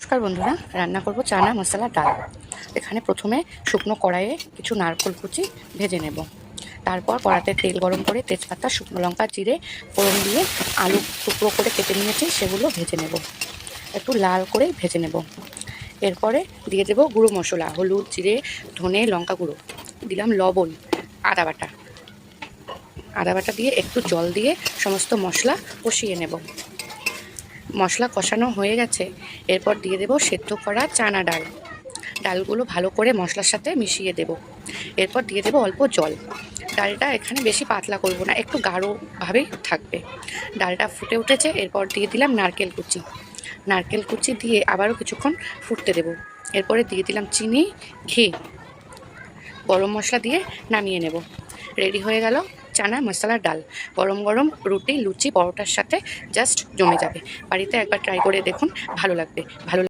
নমস্কার বন্ধুরা, রান্না করব চানা মশলা ডাল। এখানে প্রথমে শুকনো কড়াইয়ে কিছু নারকেল কুচি ভেজে নেব। তারপর কড়াতে তেল গরম করে তেজপাতা, শুকনো লঙ্কা, জিরে ফোড়ন দিয়ে আলু টুকরো করে কেটে নিয়েছি, সেগুলো ভেজে নেব, একটু লাল করে ভেজে নেব। এরপরে দিয়ে দেব গুঁড়ো মশলা, হলুদ, জিরে, ধনে, লঙ্কা গুঁড়ো, দিলাম লবণ, আদা বাটা দিয়ে একটু জল দিয়ে সমস্ত মশলা কষিয়ে নেব। মশলা কষানো হয়ে গেছে, এরপর দিয়ে দেব সেদ্ধ করা চানা ডালগুলো ভালো করে মশলার সাথে মিশিয়ে দেব। এরপর দিয়ে দেব অল্প জল। ডালটা এখানে বেশি পাতলা করব না, একটু গাঢ়ভাবেই থাকবে। ডালটা ফুটে উঠেছে, এরপর দিয়ে দিলাম নারকেল কুচি দিয়ে আবারও কিছুক্ষণ ফুটতে দেব। এরপরে দিয়ে দিলাম চিনি, ঘি, গরম মশলা দিয়ে নামিয়ে নেব। রেডি হয়ে গেল চানা মশলা ডাল। গরম গরম রুটি, লুচি, পরোটার সাথে জাস্ট জমে যাবে। বাড়িতে একবার ট্রাই করে দেখুন, ভালো লাগবে।